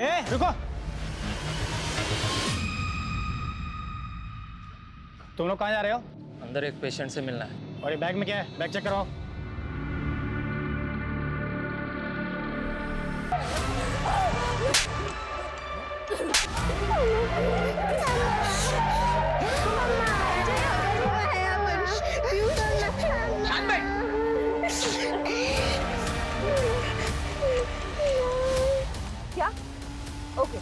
ए रुको, तुम लोग कहाँ जा रहे हो? अंदर एक पेशेंट से मिलना है। और ये बैग में क्या है? बैग चेक करवाओ। क्या? ओके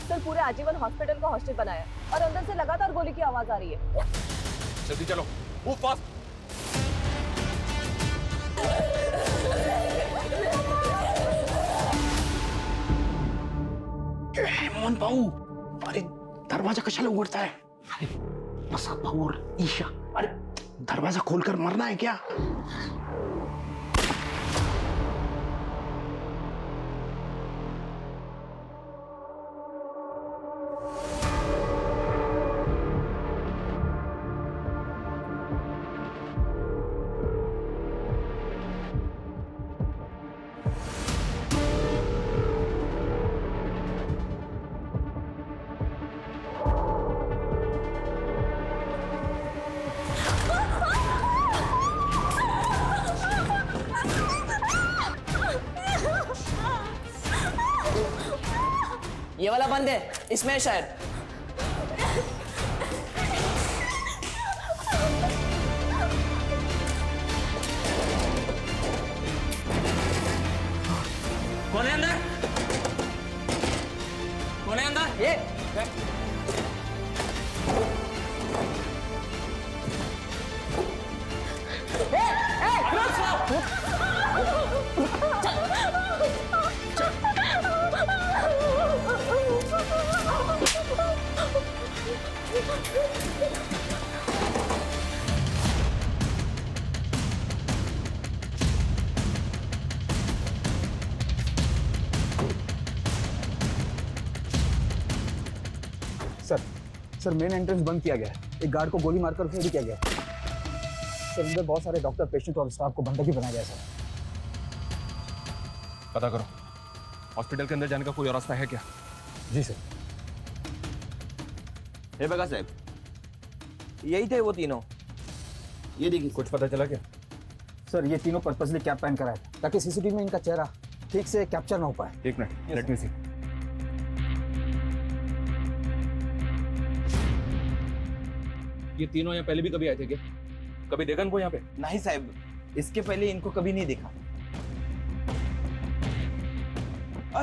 सर, पूरे आजीवन हॉस्पिटल को हॉस्टल बनाया और अंदर से लगातार गोली की आवाज आ रही है। जल्दी चलो, मूव फास्ट। मोहन भाऊ, अरे दरवाजा कशाला उघडताय? अरे प्रसाद भाऊ और ईशा, अरे दरवाजा खोलकर मरना है क्या? ये वाला बंद है, इसमें है शायद। कौन है अंदर? कौन है अंदर? ये सर मेन एंट्रेंस बंद किया गया है। एक गार्ड को गोली मारकर उसमें भी किया गया। सर अंदर बहुत सारे डॉक्टर, पेशेंट और स्टाफ को बंधक बनाया गया। सर पता करो, हॉस्पिटल के अंदर जाने का कोई और रास्ता है क्या? जी सर। हे बगा साहब, यही थे वो तीनों। ये देखिए, कुछ पता चला क्या? सर ये तीनों पर्पसली कैप पहन कर आए थे ताकि सीसीटीवी में इनका चेहरा ठीक से कैप्चर ना हो पाए। एक मिनट, लेट मी सी। ये तीनों यहाँ पहले भी कभी आए थे क्या? कभी देखा इनको यहाँ पे? नहीं साहब, इसके पहले इनको कभी नहीं देखा।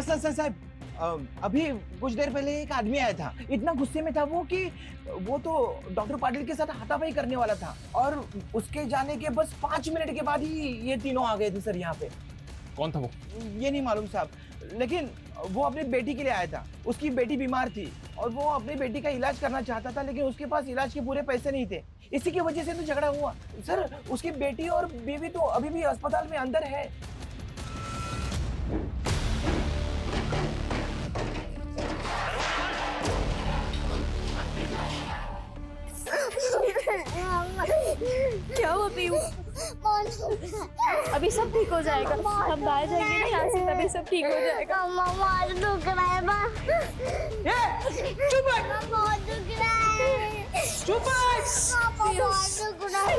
सर साहब, अभी कुछ देर पहले एक आदमी आया था। इतना गुस्से में था वो कि वो तो डॉक्टर पाटिल के साथ हाथापाई करने वाला था और उसके जाने के बस 5 मिनट के बाद ही ये तीनों आ गए थे सर यहाँ पे। कौन था वो? ये नहीं मालूम साहब, लेकिन वो अपनी बेटी के लिए आया था। उसकी बेटी बीमार थी और वो अपनी बेटी का इलाज करना चाहता था, लेकिन उसके पास इलाज के पूरे पैसे नहीं थे। इसी की वजह से तो झगड़ा हुआ। सर उसकी बेटी और बीवी तो अभी भी अस्पताल में अंदर है। क्या हुआ पीयू? अभी सब ठीक हो जाएगा। हम बाहर जाएंगे ना यहाँ से, तभी सब ठीक हो जाएगा। बहुत दुख रहा है माँ। चुप बहुत दुख रहा है। चुप बहुत दुख रहा है।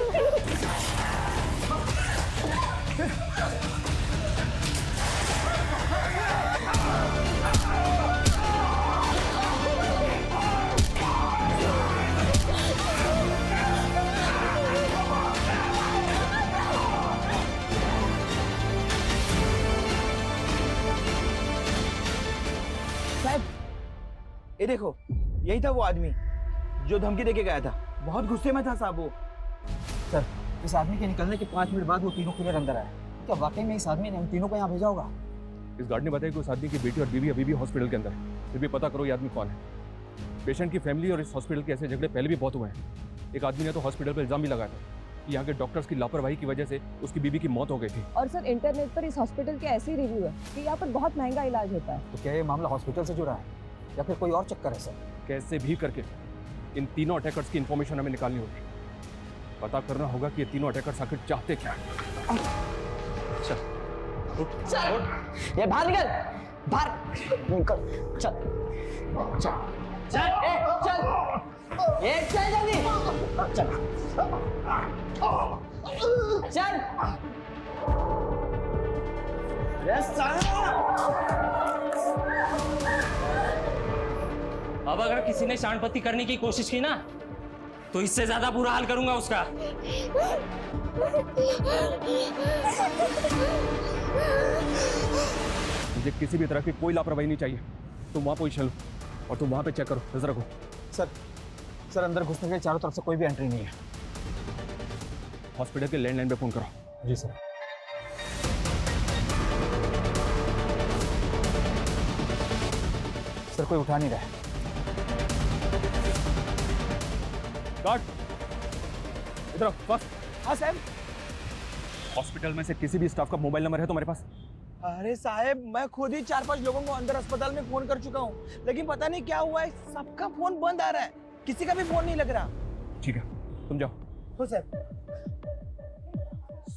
ये देखो, यही था वो आदमी जो धमकी देके गया था। बहुत गुस्से में था साहब वो। सर इस आदमी के निकलने के 5 मिनट बाद वो तीनों क्लियर अंदर आए। क्या वाकई में इस आदमी ने उन तीनों को यहाँ भेजा होगा? इस गार्ड ने बताया कि उस आदमी की बेटी और बीवी अभी भी हॉस्पिटल के अंदर है। फिर भी पता करो ये आदमी कौन है। पेशेंट की फैमिली और इस हॉस्पिटल के ऐसे झगड़े पहले भी बहुत हुए हैं। एक आदमी ने तो हॉस्पिटल पर इल्जाम भी लगाया था कि यहाँ के डॉक्टर्स की लापरवाही की वजह से उसकी बीवी की मौत हो गई थी। और सर इंटरनेट पर इस हॉस्पिटल के ऐसे रिव्यू है कि यहाँ पर बहुत महंगा इलाज होता है। तो क्या ये मामला हॉस्पिटल से जुड़ा है या फिर कोई और चक्कर है? सर कैसे भी करके इन तीनों अटैकर्स की इंफॉर्मेशन हमें निकालनी होगी। पता करना होगा कि ये तीनों अटैकर्स आखिर चाहते क्या है। ये बाहर निकल। बाहर निकल, चल चल चल चल चल जल्दी चल। चल। अरे साला! अब अगर किसी ने शांतपत्ति करने की कोशिश की ना तो इससे ज्यादा बुरा हाल करूंगा उसका। मुझे किसी भी तरह की कोई लापरवाही नहीं चाहिए। तुम वहाँ पोजीशन लो और तुम वहाँ पे चेक करो, नजर रखो। सर अंदर घुसने के चारों तरफ से कोई भी एंट्री नहीं है। हॉस्पिटल के लैंडलाइन पे फोन करो। जी सर। सर कोई उठा नहीं रहा है। गार्ड इधर आओ, बस। हाँ साहब। हॉस्पिटल में से किसी भी स्टाफ का मोबाइल नंबर है तुम्हारे पास? अरे साहब, मैं खुद ही 4-5 लोगों को अंदर अस्पताल में फोन कर चुका हूँ, लेकिन पता नहीं क्या हुआ है, सबका फोन बंद आ रहा है, किसी का भी फोन नहीं लग रहा। ठीक है, तुम जाओ। हो सर।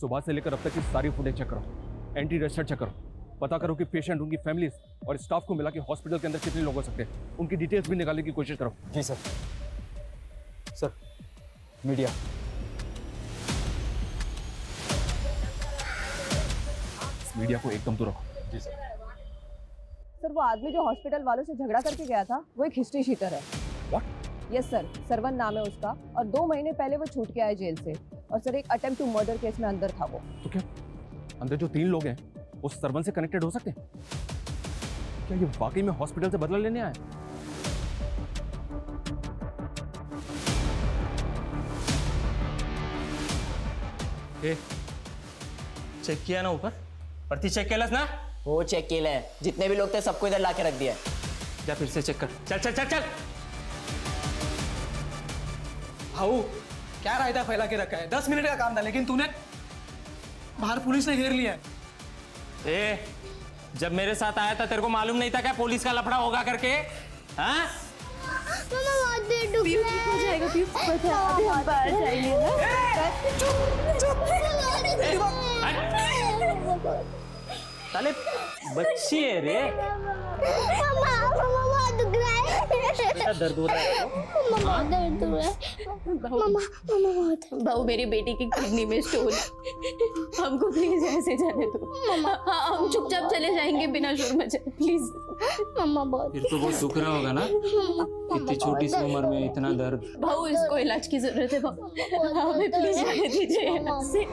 सुबह से लेकर अब तक की सारी फुटेज चेक करो, एंटी रजिस्टर चेक करो, पता करो कि पेशेंट, उनकी फैमिली और स्टाफ को मिला के हॉस्पिटल के अंदर कितने लोग हो सकते हैं, उनकी डिटेल्स भी निकालने की कोशिश करो। जी सर। Sir media. मीडिया को एकदम दूर रखो। जी सर। सर वो आदमी जो हॉस्पिटल वालों से झगड़ा करके गया था वो एक हिस्ट्री शीटर है। व्हाट? यस सर, सरवन नाम है उसका और 2 महीने पहले वो छूट के आया जेल से और सर एक अटेम्प्ट टू मर्डर केस में अंदर था वो। तो क्या अंदर जो 3 लोग हैं वो सर्वन से कनेक्टेड हो सकते हैं? क्या ये वाकई में हॉस्पिटल से बदला लेने आए? चेक किया ना ऊपर? प्रति चेक केलस ना? वो चेक केलंय, जितने भी लोग थे सबको इधर लाके रख दिया है। जा फिर से चेक कर। चल चल चल चल। भाऊ क्या रायता फैला के रखा है? 10 मिनट का काम था, लेकिन तूने बाहर पुलिस ने घेर लिया है। ए, जब मेरे साथ आया था तेरे को मालूम नहीं था क्या पुलिस का लफड़ा होगा करके? हाँ? मामा बहुत देर डूब पीयू ठीक हो जाएगा, पीयू अभी हम बाहर जाएंगे ना। साले बच्ची है रे। मामा बहुत दुख रहा है। बेटा दर्द हो रहा है तो? मामा दर्द हो रहा है। मामा बहुत। भाऊ मेरी बेटी की किडनी में स्टोन, हमको प्लीज ऐसे जाने दो। मामा हाँ हम चुपचाप चले जाएंगे बिना शोर मचाए, प्लीज। मामा बहुत। फिर तो बहुत दुख रहा होगा ना, इतनी छोटी सी उम्र में इतना दर्द। भाऊ इसको इलाज की जरूरत है भाऊ, हमें प्लीज जाने दीजिए यहाँ से।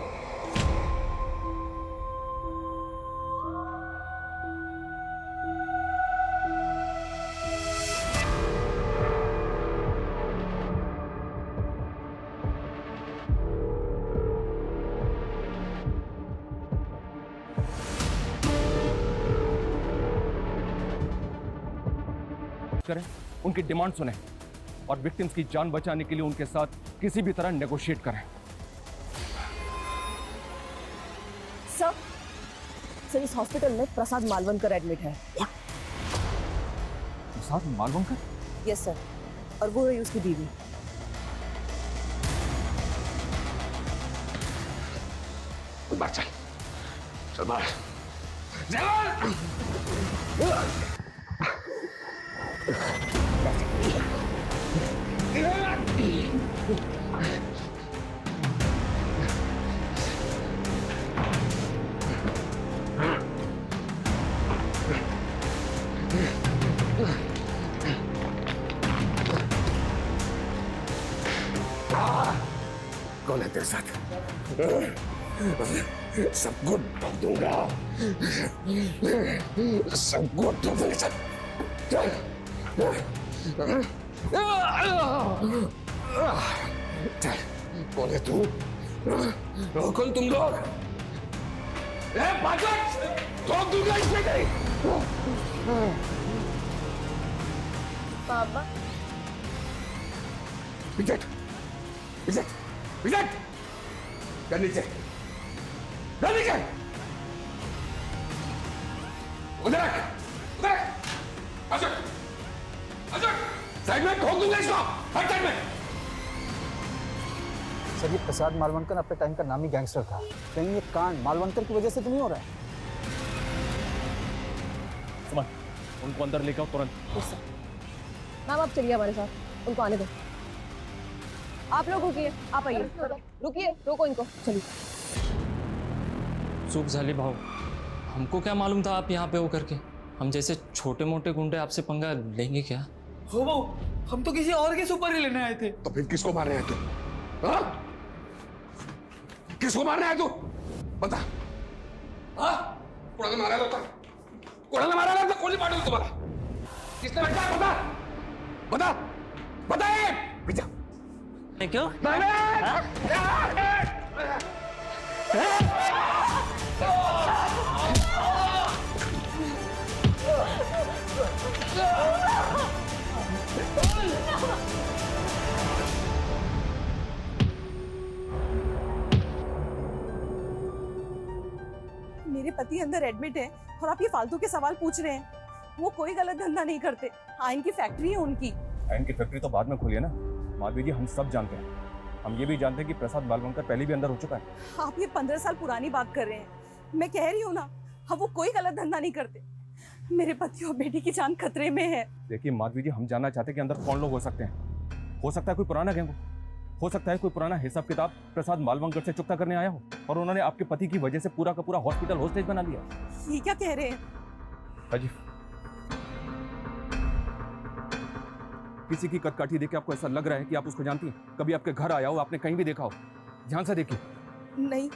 करें, उनकी डिमांड सुने और विक्टिम्स की जान बचाने के लिए उनके साथ किसी भी तरह नेगोशिएट करें। सर इस हॉस्पिटल में प्रसाद मालवनकर एडमिट है। प्रसाद मालवनकर? यस सर, और वो है उसकी बीवी। बाहर चल, चल बाहर। कौन है तेरे साथ? सबको ठोक दूंगा, सबको ठोक दूंगा। चल चल, कौन है तू? कौन तुम लोग? ठोक दूंगा इसमें कहीं। पापा विजय, विजय, विजय, कर नीचे, कर नीचे, उधर रख, उधर रख, अशोक, अशोक, साइड में ठोक दूंगा इसको, हट साइड में। सर ये प्रसाद मालवनकर अपने टाइम का नामी गैंगस्टर था, कहीं ये कांड मालवनकर की वजह से तो नहीं हो रहा है? सुमन, उनको अंदर लेकर आओ तुरंत। मैम आप चलिए हमारे साथ, उनको आने दो। आप लोग रुकिए, आप आइए। रुकिए, रोको इनको, चलिए। चूक झाली भाऊ, हमको क्या मालूम था आप यहाँ पे हो करके। हम जैसे छोटे मोटे गुंडे आपसे पंगा लेंगे क्या? हो भाऊ, हम तो किसी और के सुपर ही लेने आए थे। तो फिर किसको मारने आया तू? हाँ? किसको मारने आया तू? बता। हाँ? कोणाला मारायला होता? कोणाला मारायला होता? कोणी पाठवलं तुम्हाला? किसने भेजा? बता. बता. बता ये. भेजा. क्यों? मेरे पति अंदर एडमिट है और आप ये फालतू के सवाल पूछ रहे हैं। वो कोई गलत धंधा नहीं करते। हाँ, इनकी फैक्ट्री है उनकी। इनकी फैक्ट्री तो बाद में खोली है ना माधवी जी, हम सब जानते हैं। हम ये भी जानते हैं कि प्रसाद बालवंकर पहले भी अंदर हो चुका है। आप ये 15 साल पुरानी बात कर रहे हैं। मैं कह रही हूँ ना, हाँ वो कोई गलत धंधा नहीं करते। मेरे पति और बेटी की जान खतरे में है। देखिए माधवी जी, हम जानना चाहते हैं कि अंदर कौन लोग हो सकते हैं। हो सकता है कोई पुराना गैंग हो सकता है कोई पुराना हिसाब किताब प्रसाद मालवंकर से चुकता करने आया हो और उन्होंने आपके पति की वजह से पूरा का पूरा हॉस्पिटल होस्टेज बना लिया। ये क्या कह रहे हैं? अजी, किसी की कटकाठी देख के आपको ऐसा लग रहा है कि आप उसको जानती हैं? कभी आपके घर आया हो, आपने कहीं भी देखा हो? ध्यान से देखिए। नहीं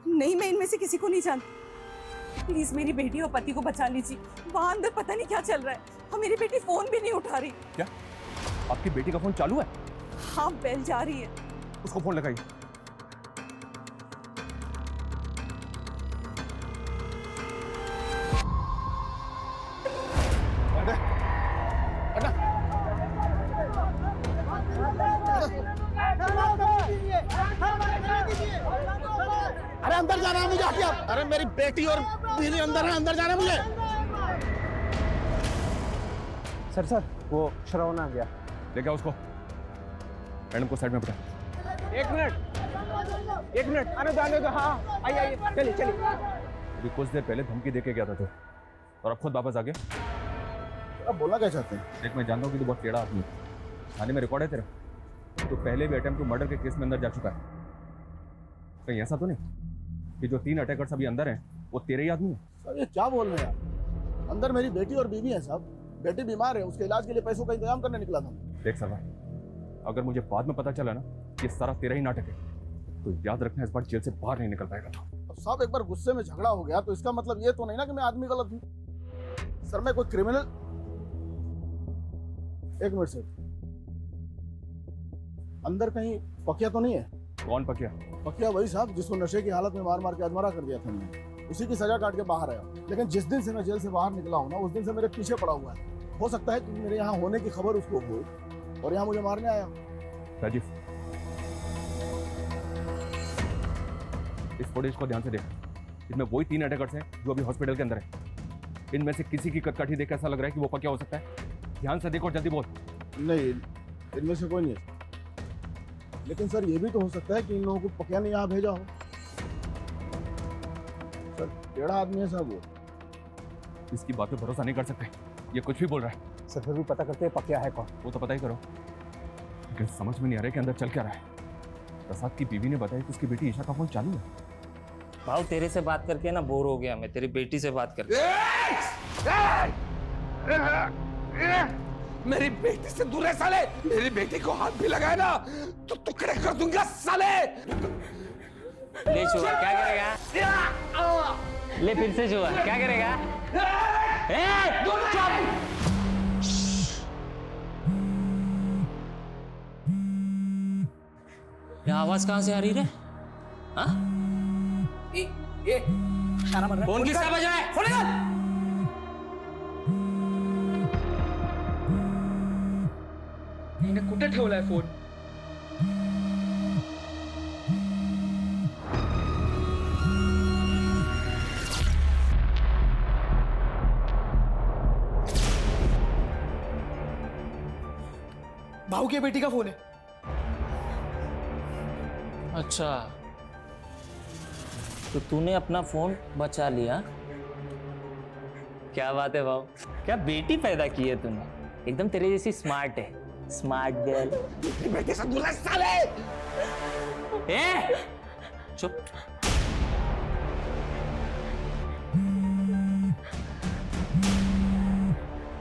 नहीं, मैं इनमें से किसी को नहीं जानती। प्लीज मेरी बेटी और पति को बचा लीजिए। वहां अंदर पता नहीं क्या चल रहा है और मेरी बेटी फोन भी नहीं उठा रही। क्या आपकी बेटी का फोन चालू है? हाँ, बेल जा रही है। उसको फोन लगाइए। अरे अंदर जाना है मुझे, हटिए आप। अरे मेरी बेटी और बीवी अंदर है, अंदर जाना है मुझे। सर वो श्रवण आ गया। लेके आओ उसको। मैडम को साइड में बिठा। एक मिनट आने दो। हाँ आइए चलिए। अभी कुछ देर पहले धमकी देके गया था तो, और अब खुद वापस आ गया। अब बोलना क्या चाहते हैं? देख, मैं जानता हूँ कि तू बहुत टेढ़ा आदमी है। थाने में रिकॉर्ड है तेरा। तो पहले भी अटेम्प्ट टू मर्डर के केस में अंदर जा चुका है। कहीं ऐसा तो नहीं कि जो 3 अटैकर्स अभी अंदर हैं वो तेरे ही आदमी है? सर ये क्या बोल रहे हैं आप? अंदर मेरी बेटी और बीवी है साहब। बेटी बीमार है, उसके इलाज के लिए पैसों का इंतजाम करने निकला था। देख सरवा, अगर मुझे बाद में पता चला ना कि सारा तेरा ही नाटक है तो याद रखना, इस बार जेल से बाहर नहीं निकल पाएगा। अब साहब एक बार गुस्से में झगड़ा हो गया तो इसका मतलब ये तो नहीं ना कि मैं आदमी गलत हूँ। सर मैं कोई क्रिमिनल। एक मिनट सर, अंदर कहीं पकिया तो नहीं है? कौन पकिया? पकिया वही साहब जिसको नशे की हालत में मार के अधमरा कर दिया था मैंने। उसी की सजा काट के बाहर आया। लेकिन जिस दिन से मैं जेल से बाहर निकला हूँ ना, उस दिन से मेरे पीछे पड़ा हुआ है। हो सकता है कि मेरे यहाँ होने की खबर उसको हो और यहाँ मुझे मारने आया। राजीव, इस फुटेज को ध्यान से देख। इसमें वही 3 अटैकर्स हैं जो अभी हॉस्पिटल के अंदर है। इनमें से किसी की कटकाठी देख ऐसा लग रहा है कि वो पकिया हो सकता है। ध्यान से देखो, जल्दी बोल। नहीं, इनमें से कोई नहीं है। लेकिन सर ये भी तो हो सकता है कि इन लोगों को पकिया ने यहाँ भेजा हो। सर टेढ़ा आदमी है साहब वो। इसकी बात पे भरोसा नहीं कर सकते, ये कुछ भी बोल रहा है। सर फिर भी पता करते हैं पकिया है कौन। वो तो पता ही करो, लेकिन समझ में नहीं आ रहा है कि अंदर चल क्या रहा है। प्रसाद की बीवी ने बताया कि उसकी बेटी ईशा का फोन चालू है। भाव तेरे से बात करके ना बोर हो गया मैं, तेरी बेटी से बात करके। मेरी बेटी से दूर है साले। मेरी बेटी को हाथ भी लगाए ना तो टुकड़े कर दूंगा साले। ले छुआ, क्या करेगा? ले फिर से छुआ, क्या करेगा? ये आवाज कहाँ से आ रही रे? हाँ? फोन किसका बज रहा है? फोन निकाल। कुठे ठेवलाय फोन? भाऊ की बेटी का फोन है। अच्छा, तो तूने अपना फोन बचा लिया? क्या बात है भाऊ, क्या बेटी पैदा की है तूने, एकदम तेरे जैसी स्मार्ट है, स्मार्ट गर्ल। बेटे से दूर रह साले। ए चुप।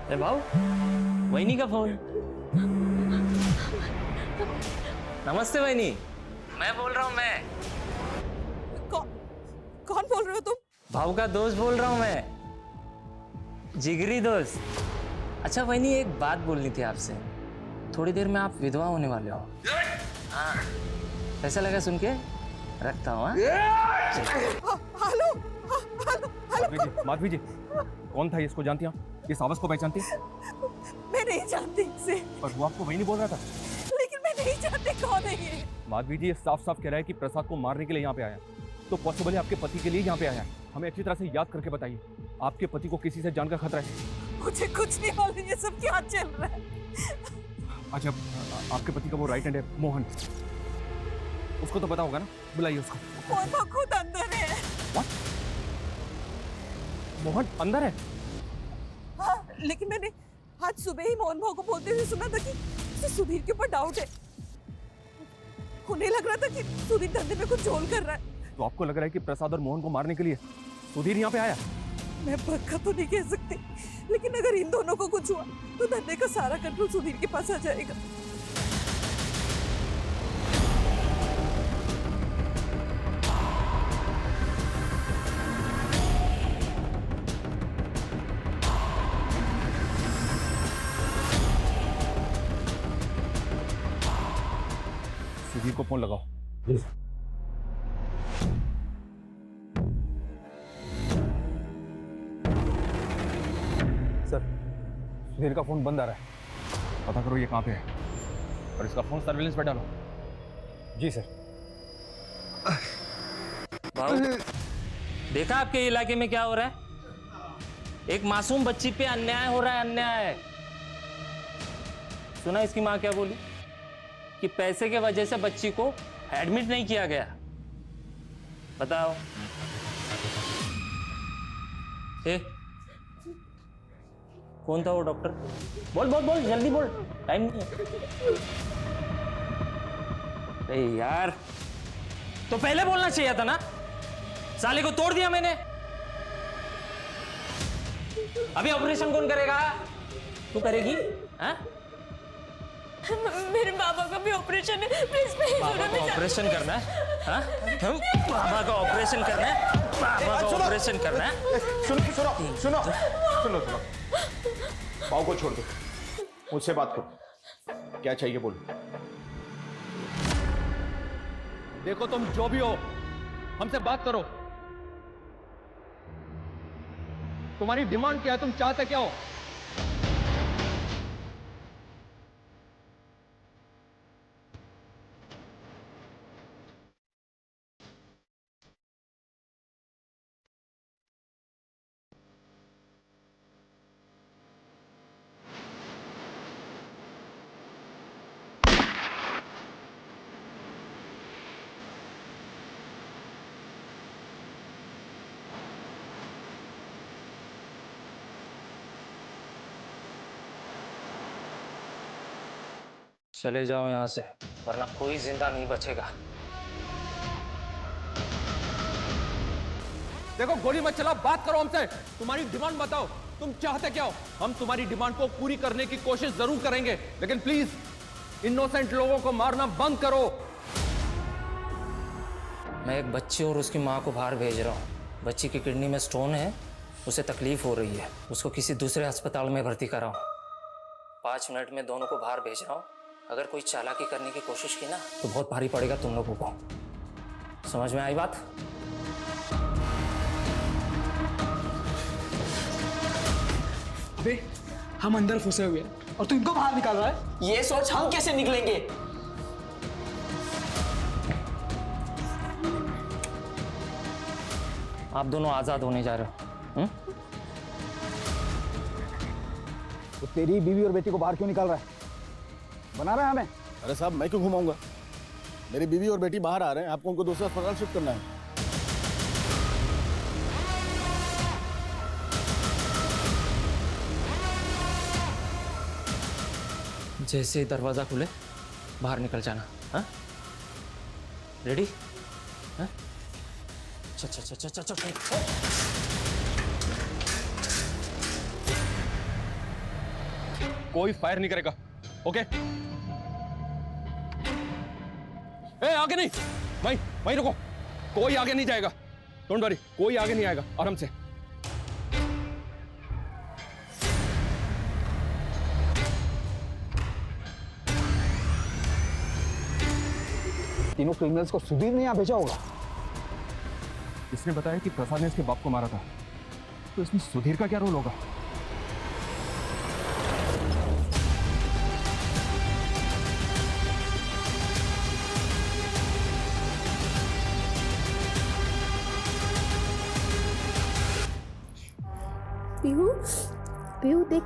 अरे भाऊ, वहीनी का फोन। नमस्ते वहीनी, मैं बोल रहा हूँ। मैं कौन बोल रहे हो तुम? भाऊ का दोस्त बोल रहा हूँ मैं, जिगरी दोस्त। अच्छा वहीनी, एक बात बोलनी थी आपसे। थोड़ी देर में आप विधवा होने वाले हो। हाँ, कैसा लगा सुन के? रखता हूँ। हेलो, माधवी जी, कौन था ये? इसको जानती हैं? इस आवाज को पहचानती हैं? मैं नहीं जानती इसे। पर वो आपको वही नहीं बोल रहा था। लेकिन मैं नहीं जानती कौन है ये। माधवी जी, ये साफ साफ कह रहा है कि प्रसाद को मारने के लिए यहाँ पे आया, तो पॉसिबल है आपके पति के लिए यहाँ पे आया है। हमें अच्छी तरह से याद करके बताइए, आपके पति को किसी से जान का खतरा है? मुझे कुछ नहीं मालूम ये सब क्या चल रहा है। अच्छा, आपके पति का वो राइट हैंड है मोहन, उसको तो पता होगा ना, बुलाइए उसको। मोहन खुद अंदर है। What? मोहन अंदर है? हाँ, लेकिन मैंने आज सुबह ही मोहन भाव को बोलते हुए सुना था कि उसे सुधीर के ऊपर डाउट है। उन्हें लग रहा था कि सुधीर धंधे में कुछ झोल कर रहा है। तो आपको लग रहा है कि प्रसाद और मोहन को मारने के लिए सुधीर यहाँ पे आया? मैं पक्का तो नहीं कह सकती, लेकिन अगर इन दोनों को कुछ हुआ तो धंधे का सारा कंट्रोल सुधीर के पास आ जाएगा। सुधीर को फोन लगाओ। सर, सुधीर का फोन बंद आ रहा है, पता करो ये कहाँ पे है और इसका फोन सर्विलेंस पे डालो। जी सर। भाऊ, देखा आपके इलाके में क्या हो रहा है? एक मासूम बच्ची पे अन्याय हो रहा है, अन्याय। सुना इसकी माँ क्या बोली? कि पैसे के वजह से बच्ची को एडमिट नहीं किया गया। बताओ। ए, कौन था वो डॉक्टर? बोल बोल बोल, जल्दी बोल, टाइम नहीं है। अरे यार, तो पहले बोलना चाहिए था ना। साले को तोड़ दिया मैंने। अभी ऑपरेशन कौन करेगा? तू करेगी? हाँ? मेरे बाबा का भी ऑपरेशन है, प्लीज बाबा का ऑपरेशन करना है? हाँ? बाबा का ऑपरेशन करना है? बाबा का ऑपरेशन करना है? सुनो सुनो सुनो सुनो सुनो, पाव को छोड़ दो, मुझसे बात करो। क्या चाहिए बोलो। देखो तुम जो भी हो, हमसे बात करो। तुम्हारी डिमांड क्या है? तुम चाहते क्या हो? चले जाओ यहाँ से, वरना कोई जिंदा नहीं बचेगा। देखो, गोली मत चला, बात करो हमसे। तुम्हारी डिमांड बताओ, तुम चाहते क्या हो? हम तुम्हारी डिमांड को पूरी करने की कोशिश जरूर करेंगे, लेकिन प्लीज इनोसेंट लोगों को मारना बंद करो। मैं एक बच्ची और उसकी माँ को बाहर भेज रहा हूँ। बच्ची की किडनी में स्टोन है, उसे तकलीफ हो रही है, उसको किसी दूसरे अस्पताल में भर्ती कराओ। 5 मिनट में दोनों को बाहर भेज रहा हूँ। अगर कोई चालाकी करने की कोशिश की ना तो बहुत भारी पड़ेगा तुम लोगों को। समझ में आई बात? अबे हम अंदर फंसे हुए हैं और तू इनको बाहर निकाल रहा है। ये सोच हम कैसे निकलेंगे? आप दोनों आजाद होने जा रहे हो। तो तेरी बीवी और बेटी को बाहर क्यों निकाल रहा है? बना रहा है हमें? अरे साहब, मैं क्यों घुमाऊंगा? मेरी बीवी और बेटी बाहर आ रहे हैं, आपको उनको दूसरा अस्पताल शिफ्ट करना है। जैसे ही दरवाज़ा खुले बाहर निकल जाना। हाँ, रेडी? हाँ, चल चल चल चल चल चल। कोई फायर नहीं करेगा, ओके? ए, आगे नहीं, वहीं रुको। कोई आगे नहीं जाएगा, डोंट वरी, कोई आगे नहीं आएगा, आराम से। तीनों क्रिमिनल्स को सुधीर ने यहाँ भेजा होगा। इसने बताया कि प्रसाद ने इसके बाप को मारा था, तो इसमें सुधीर का क्या रोल होगा? पीहू, पीहू देख,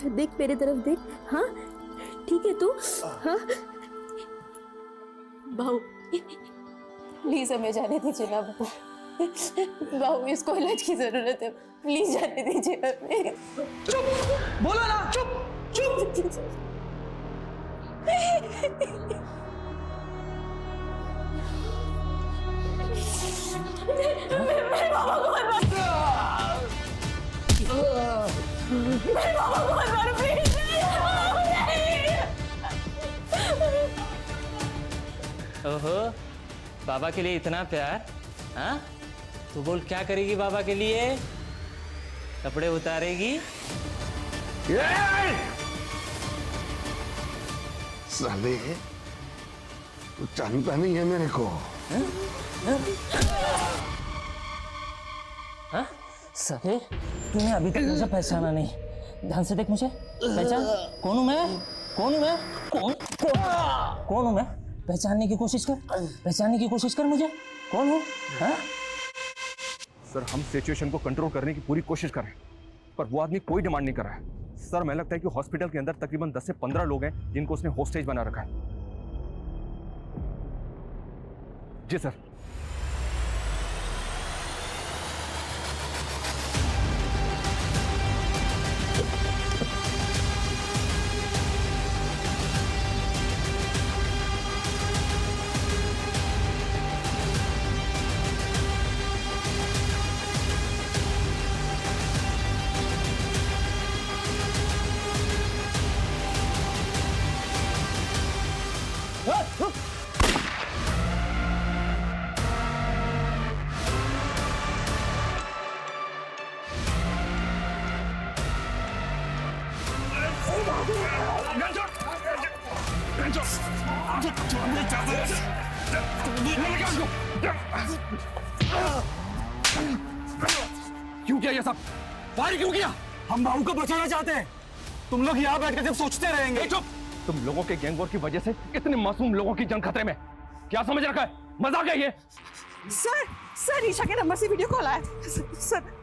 देख मेरे तरफ देख। हाँ ठीक है तू? हाँ बहू, प्लीज हमें जाने दीजिए ना बहू। बहू इसको इलाज की जरूरत है, प्लीज जाने दीजिए हमें। चुप, बोलो ना, चुप चुप। मेरे बाबा को मत मारो, मेरे बाबा को मत मारो प्लीज। ओहो, बाबा के लिए इतना प्यार? हाँ, तू बोल क्या करेगी बाबा के लिए? कपड़े उतारेगी? साले, तू जानता नहीं है मेरे को। हाँ? साले, तूने अभी तक मुझे पहचाना नहीं। ध्यान से देख मुझे, पहचान। कौन हूँ मैं? कौन हूँ मैं? कौन हूँ मैं? पहचानने की कोशिश कर, पहचानने की कोशिश कर मुझे। कौन हूँ? हाँ? सर, हम सिचुएशन को कंट्रोल करने की पूरी कोशिश कर रहे हैं, पर वो आदमी कोई डिमांड नहीं कर रहा है। सर, मैं लगता है कि हॉस्पिटल के अंदर तकरीबन 10 से 15 लोग हैं जिनको उसने होस्टेज बना रखा है। जी सर। क्यों किया ये सब? फायर क्यों किया? हम बाबू को बचाना चाहते हैं। तुम लोग यहाँ बैठ कर सिर्फ सोचते रहेंगे। चुप! तुम लोगों के गैंग वॉर की वजह से इतने मासूम लोगों की जान खतरे में। क्या समझ रखा है? मजाक है ये? सर, ईशा के नंबर से वीडियो कॉल आया। सर